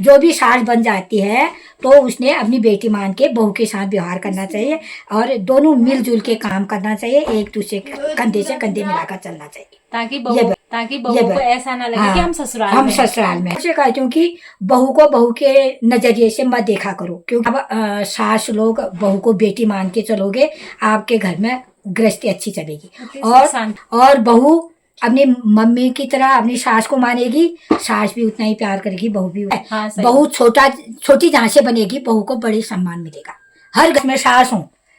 जो भी सास बन जाती है तो उसने अपनी बेटी मान के बहू के साथ व्यवहार करना चाहिए और दोनों मिलजुल के काम करना चाहिए, एक दूसरे कंधे से कंधे मिलाकर चलना चाहिए, ताकि बहू को ऐसा ना लगे कि हम ससुराल में ऐसे कहती हूँ कि बहू को बहू के नजरिए से मत देखा करो, क्योंकि अब सास लोग बहू को बेटी मान के चलोगे, आपके घर में गृहस्थी अच्छी चलेगी। और बहू अपनी मम्मी की तरह अपनी सास को मानेगी, सास भी उतना ही प्यार करेगी, बहू भी। बहू छोटी जहाँ से बनेगी, बहू को बड़ी सम्मान मिलेगा। हर घर में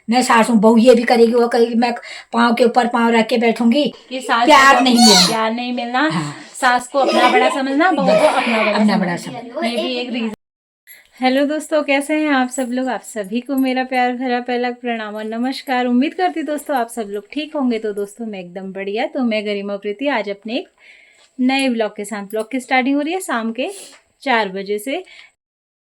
मैं सास हूँ, बहू ये भी करेगी वो करेगी, मैं पाँव के ऊपर पाँव रख के बैठूंगी, प्यार नहीं मिलना। सास को अपना बड़ा समझना, बहू को अपना बड़ा समझना, ये भी एक रीजन। हेलो दोस्तों, कैसे हैं आप सब लोग। आप सभी को मेरा प्यार भरा पहला प्रणाम और नमस्कार। उम्मीद करती दोस्तों आप सब लोग ठीक होंगे। तो दोस्तों मैं एकदम बढ़िया। तो मैं गरिमा प्रीति आज अपने एक नए ब्लॉग के साथ, ब्लॉग की स्टार्टिंग हो रही है शाम के 4 बजे से।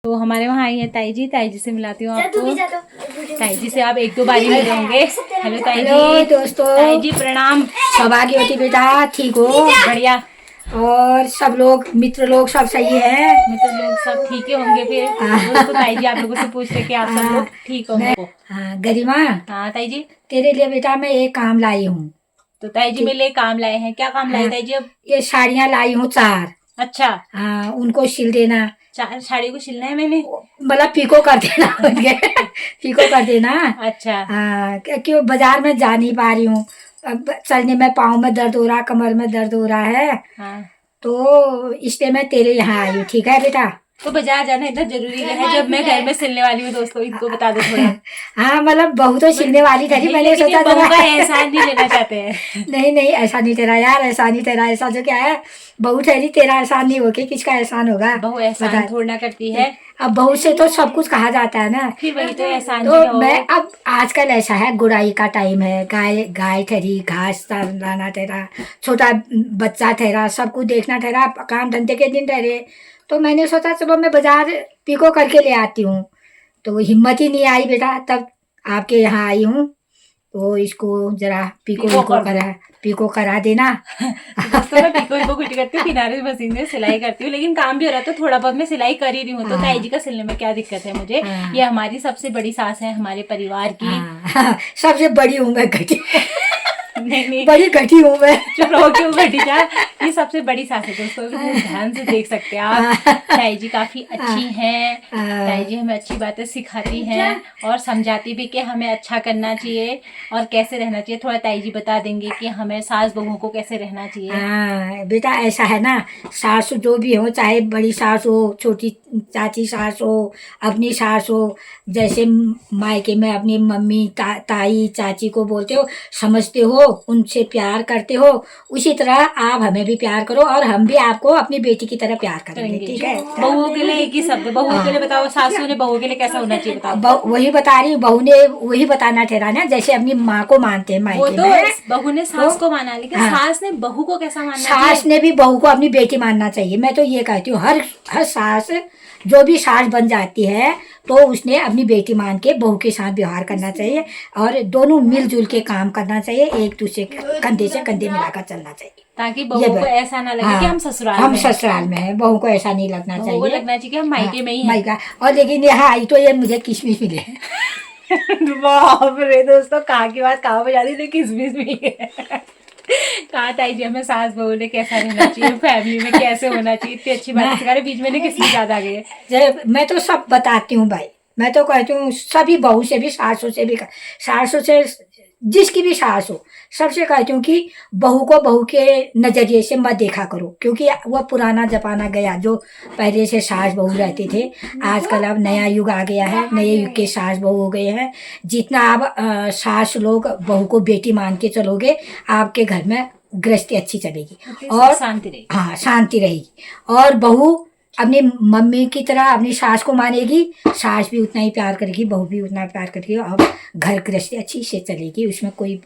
तो हमारे वहाँ आई है ताई जी से मिलाती हूँ आपको। ताई जी से आप 1-2 बार ही मिले होंगे। हेलो ताई जी। दोस्तों, ताई जी प्रणाम। सौभाग्यवती बेटा, ठीक हो? बढ़िया। और सब लोग मित्र लोग सब सही है? मित्र लोग सब ठीक ही होंगे। फिर दोस्तों ताई जी आप लोगों से पूछ रहे कि आप सब लोग ठीक होंगे। गरिमा, हाँ ताई जी, तेरे लिए बेटा मैं एक काम लाई हूँ। तो ताई जी मेरे लिए काम लाए हैं। क्या काम लाए ताई जी? अब ये साड़ियाँ लाई हूँ 4। अच्छा, हाँ, उनको सिल देना। 4 साड़ी को सिलना है मैंने, मतलब पिको कर देना। पिको कर देना। अच्छा। हाँ, क्यों बाजार में जा नहीं पा रही हूँ, चलने में पाँव में दर्द हो रहा, कमर में दर्द हो रहा है। हाँ। तो इसलिए मैं तेरे यहाँ आई हूँ, ठीक है बेटा? तो बाजार जाना इतना जरूरी है जब मैं घर में सिलने वाली हूँ। दोस्तों इनको बता दो थोड़ा। हाँ, मतलब बहू तो सिलने वाली थी, मैंने सोचा बहू का एहसान नहीं लेना चाहते हैं। नहीं ऐसा नहीं तेरा यार, ऐसा नहीं तेरा, ऐसा जो क्या है, बहू ठहरी, तेरा एहसान नहीं होगी, किसका एहसान होगा? बहू एहसान थोड़ा ना करती है। अब बहू से तो सब कुछ कहा जाता है ना, फिर वही तो एहसान। तो मैं अब आजकल ऐसा है, गुड़ाई का टाइम है, गाय ठहरी, घास लाना ठहरा, छोटा बच्चा ठहरा, सब कुछ देखना ठहरा, काम धंधे के दिन ठहरे, तो मैंने सोचा चलो मैं बाजार पिको करके ले आती हूँ। तो हिम्मत ही नहीं आई बेटा, तब आपके यहाँ आई हूँ। तो इसको जरा पिको करा देना। दोस्तों मैं पिको कुछ करती हूँ, किनारे मशीन में सिलाई करती हूँ, लेकिन काम भी हो रहा तो थोड़ा बहुत मैं सिलाई कर ही रही हूँ। तो ताई जी का सिलने में क्या दिक्कत है मुझे। ये हमारी सबसे बड़ी सास है हमारे परिवार की। सबसे बड़ी हूँ मैं, घटी। नहीं बड़ी घटी हूँ मैं। चुप रहो, क्यों घटी जा। ये सबसे बड़ी सास है दोस्तों, ध्यान से देख सकते हैं आप। ताई जी काफी अच्छी हैं। ताई जी हमें अच्छी बातें सिखाती हैं और समझाती भी कि हमें अच्छा करना चाहिए और कैसे रहना चाहिए। थोड़ा ताई जी बता देंगे कि हमें सास बहुओं को कैसे रहना चाहिए। हाँ बेटा, ऐसा है ना, सास जो भी हो, चाहे बड़ी सास हो, छोटी चाची सास हो, अपनी सास हो, जैसे मायके में अपनी मम्मी ताई चाची को बोलते हो, समझते हो, उनसे प्यार करते हो, उसी तरह आप हमें भी प्यार करो और हम भी आपको अपनी बेटी की तरह प्यार करेंगे, ठीक है? बहुओं के लिए एक ही शब्द, बहुओं के लिए बताओ, सासू ने बहुओं के लिए कैसा होना चाहिए बताओ। वही बता रही, बहू ने वही बताना ठहरा ना, जैसे अपनी माँ को मानते हैं मायके में। वो तो बहू ने सास को माना, लेकिन सास ने बहू को कैसा मानना चाहिए? सास ने भी बहू को अपनी बेटी मानना चाहिए। मैं तो ये कहती हूँ, हर सास जो भी सास बन जाती है तो उसने अपनी बेटी मान के बहू के साथ व्यवहार करना चाहिए और दोनों मिलजुल के काम करना चाहिए, एक दूसरे कंधे से कंधे मिलाकर चलना चाहिए, ताकि बहू को ऐसा ना लगे कि हम ससुराल में हैं। बहू को ऐसा नहीं लगना चाहिए, लगना चाहिए कि हम मायके में ही हैं। और लेकिन यहाँ आई तो ये मुझे किशमिश मिले। बाप रे दोस्तों, कहाँ की बात कहाँ बजा दी थी, किशमिश मिले। कहा ताई जी हमें सास बहू ने कैसा रहना चाहिए, फैमिली में कैसे होना चाहिए, इतनी अच्छी बात सिखा रहे, बीच में किसमें ज्यादा आ गई। मैं तो सब बताती हूँ भाई, मैं तो कहती हूँ सभी बहू से भी, सासों से, जिसकी भी सास हो, सबसे कहती हूँ कि बहू को बहू के नजरिए से मत देखा करो, क्योंकि वह पुराना जमाना गया, जो पहले से सास बहू रहते थे। आजकल अब नया युग आ गया है, नए युग के सास बहू हो गए हैं। जितना आप सास लोग बहू को बेटी मान के चलोगे, आपके घर में गृहस्थी अच्छी चलेगी और शांति रहेगी। हाँ, शांति रहेगी। और बहू अपनी मम्मी की तरह अपनी सास को मानेगी, सास भी उतना ही प्यार करेगी, बहू भी उतना प्यार करेगी और घर गृहस्थी अच्छी से चलेगी, उसमें कोई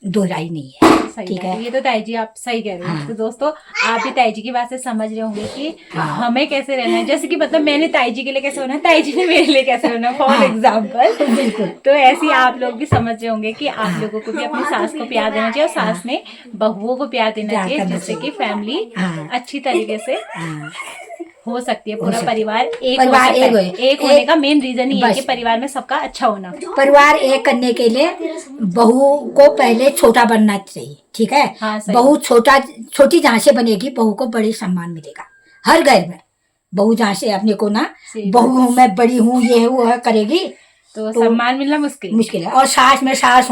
दो राय नहीं है, ठीक है? ये तो ताई जी आप सही कह रहे हैं। तो दोस्तों आप भी ताई जी की बात से समझ रहे होंगे कि हमें कैसे रहना है। जैसे कि मतलब मैंने ताई जी के लिए कैसे होना है, ताई जी ने मेरे लिए कैसे होना है, फॉर एग्जाम्पल। बिल्कुल। तो ऐसे ही आप लोग भी समझ रहे होंगे कि आप लोगों को भी अपनी सास को प्यार देना चाहिए और सास ने बहुओं को प्यार देना चाहिए, जिससे कि फैमिली अच्छी तरीके से हो सकती है, हो पूरा सकती परिवार एक परिवार हो सकता एक है। है। एक होने एक- का मेन रीजन ही है बस। कि परिवार में सबका अच्छा होना। परिवार एक करने के लिए बहू को पहले छोटा बनना चाहिए, ठीक है। हाँ, सही। बहू छोटी जहाँ से बनेगी बहू को बड़ी सम्मान मिलेगा हर घर में। बहू जहाँ से अपने को ना सही बहू बात। हूँ मैं, बड़ी हूँ, ये है वो है करेगी तो सम्मान मिलना मुश्किल है। और सास, मैं सास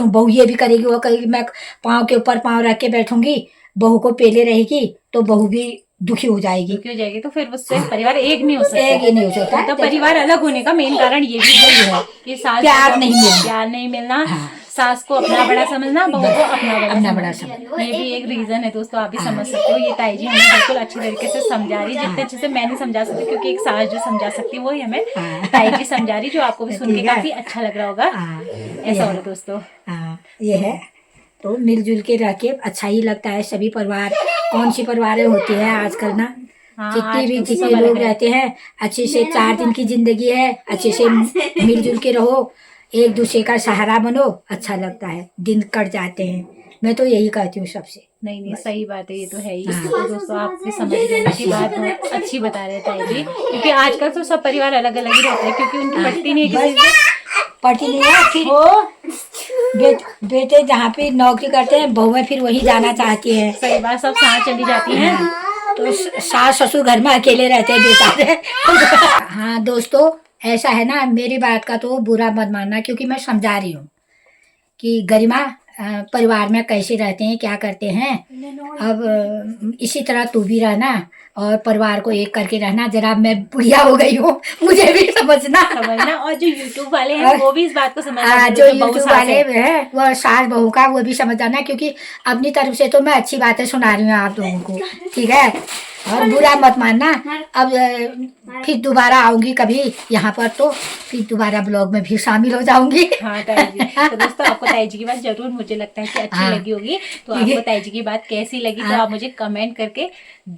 हूँ, बहू ये भी करेगी वो करेगी, मैं पाँव के ऊपर पाँव रख के बैठूंगी, बहू को पेले रहेगी तो बहू भी दुखी हो जाएगी। तो फिर उससे परिवार एक नहीं हो सकता। एक ही नहीं हो सकता। तो परिवार अलग होने का मेन कारण ये भी है कि सास प्यार नहीं मिलना, हाँ। सास को अपना बड़ा समझना, बहू को अपना बड़ा समझ। ये भी एक रीजन है दोस्तों, आप भी समझ सकते हो। ये ताई जी हमें बिल्कुल अच्छी तरीके से समझा रही, जितने अच्छे से मैं नहीं समझा सकती, क्योंकि एक सास जो समझा सकती है वही हमें ताई जी समझा रही, जो आपको भी सुन के काफी अच्छा लग रहा होगा। ऐसा हो रहा दोस्तों। ये है तो मिलजुल के रह के अच्छा ही लगता है। सभी परिवार, कौन सी परिवारें होती है आजकल ना, जितने लोग रहते हैं अच्छे से 4 दिन की जिंदगी है, अच्छे से मिलजुल के रहो, एक दूसरे का सहारा बनो, अच्छा लगता है, दिन कट जाते हैं। मैं तो यही कहती हूँ सबसे। नहीं सही बात है, ये तो है ही। तो दोस्तों आप भी समझ रहे की बात बहुत अच्छी बता रहे ताई जी, क्योंकि आजकल तो सब परिवार अलग अलग ही रहते हैं, क्योंकि उनकी पटती नहीं है किसी से, पड़ती नहीं है। फिर बेटे जहाँ पे नौकरी करते हैं, बहुएं फिर वही जाना चाहती हैं। सही बात, सब साथ चली जाती हैं। तो सास ससुर घर में अकेले रहते हैं बेचारे। हाँ दोस्तों, ऐसा है ना, मेरी बात का तो बुरा मत मानना, क्योंकि मैं समझा रही हूँ कि गरिमा परिवार में कैसे रहते हैं, क्या करते हैं। अब इसी तरह तू भी रहना और परिवार को एक करके रहना। जरा मैं बुढ़िया हो गई हूँ, मुझे भी समझना। और जो यूट्यूब वाले हैं वो भी इस बात को समझना, जो यूट्यूब वाले हैं वो सास बहू का वो भी समझ जाना, क्योंकि अपनी तरफ से तो मैं अच्छी बातें सुना रही हूँ आप लोगों को, ठीक है। और बुरा मत मानना। अब फिर दोबारा आऊंगी कभी यहाँ पर, तो फिर दोबारा ब्लॉग में भी शामिल हो जाऊंगी। हाँ ताई जी। तो दोस्तों आपको ताई जी की बात जरूर, मुझे लगता है कि अच्छी लगी होगी। तो आपको ताई जी की बात कैसी लगी तो आप मुझे कमेंट करके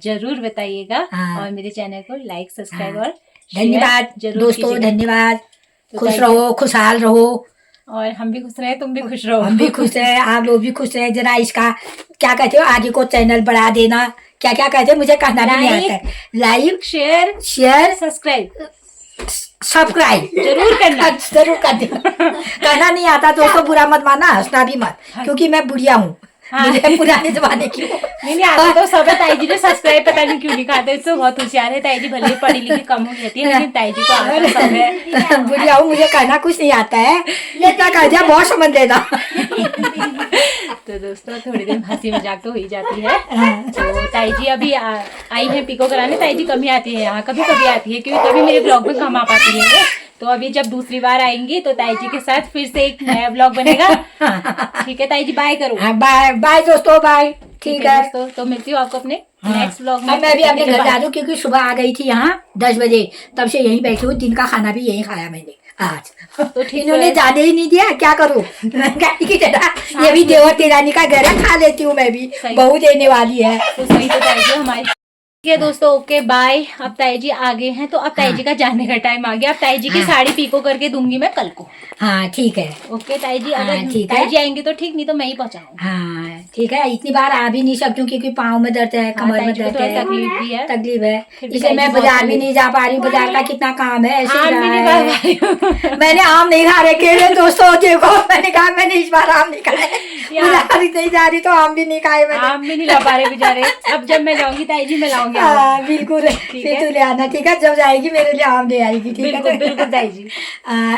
जरूर बताइएगा। और मेरे चैनल को लाइक, सब्सक्राइब और धन्यवाद दोस्तों, धन्यवाद। खुश रहो, खुशहाल रहो, और हम भी खुश रहे, तुम भी खुश रहो। हम भी खुश रहे, आप लोग भी खुश रहे। जरा इसका क्या कहते हो, आगे को चैनल बढ़ा देना, क्या क्या कहते हैं मुझे कहना भी नहीं आता है। लाइक, शेयर, सब्सक्राइब जरूर करना, जरूर कर देना। कहना नहीं आता दोस्तों, बुरा मत मानना, हंसना भी मत, क्योंकि मैं बुढ़िया हूँ। मुझे पुराने जमाने की नहीं आता तो सब। ताई जी ने सब्सक्राइब पता नहीं क्यों नहीं खाते, तो बहुत होशियार है ताई जी, भले पढ़ी लिखी कम हो जाती है, लेकिन ताई जी को आता सब है। बुढ़िया हूँ, मुझे कहना कुछ नहीं आता है, इतना कह दिया बहुत समझ देना। तो दोस्तों थोड़ी देर हंसी मजाक तो हो ही जाती है। तो ताई जी अभी आई है पिको कराने। ताई जी कभी आती है यहाँ, कभी कभी आती है, क्योंकि कभी मेरे ब्लॉग में कम आ पाती है। तो अभी जब दूसरी बार आएंगी तो ताई जी के साथ फिर से एक नया ब्लॉग बनेगा। ठीक है ताई जी, बाय करो। बाय बाय दोस्तों, बाय। ठीक है दोस्तों, तो मिलती हूँ आपको अपने नेक्स्ट ब्लॉग में। मैं भी अपने घर जा दूँ, क्योंकि सुबह आ गई थी यहाँ 10 बजे, तब से यहीं बैठी हूँ। दिन का खाना भी यहीं खाया मैंने आज। तो ठीक, इन्होंने जाने ही नहीं दिया, क्या करूँ। ये भी देवर तिरानी का घर है, खा लेती हूँ मैं भी, बहू देने वाली है। तो सही तो ताई जी हमारी। ठीक है दोस्तों, ओके बाय। अब ताई जी आगे हैं, तो अब ताई जी का जाने का टाइम आ गया। अब ताई जी की साड़ी पीको करके दूंगी मैं कल को। हाँ ठीक है। ओके ताई जी, अगर ताई जी आएंगे तो ठीक, नहीं तो मैं ही पहुँचाऊँ। हाँ ठीक है, इतनी बार आ भी नहीं सकती हूँ, क्योंकि पाँव में दर्द है, कमर में दर्द है, तकलीफ है, इसलिए मैं बाजार भी नहीं जा पा रही हूँ। बाजार का कितना काम है, ऐसे मैंने आम नहीं खा रखे दोस्तों, देखो मैंने कहा मैंने इस बार आम नहीं खाए, बाजार नहीं जा रही तो आम भी नहीं खाए मैंने। आम भी नहीं ला पा रहे बेचारे। अब जब मैं जाऊंगी ताई जी मैं लाऊंगी। हाँ बिल्कुल, फिर तू ले आना, ठीक है। जब जाएगी मेरे लिए आम ले आएगी, ठीक है। बिल्कुल ताई जी।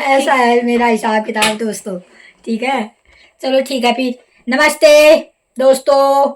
ऐसा है मेरा हिसाब किताब दोस्तों, ठीक है। चलो ठीक है, फिर नमस्ते दोस्तों।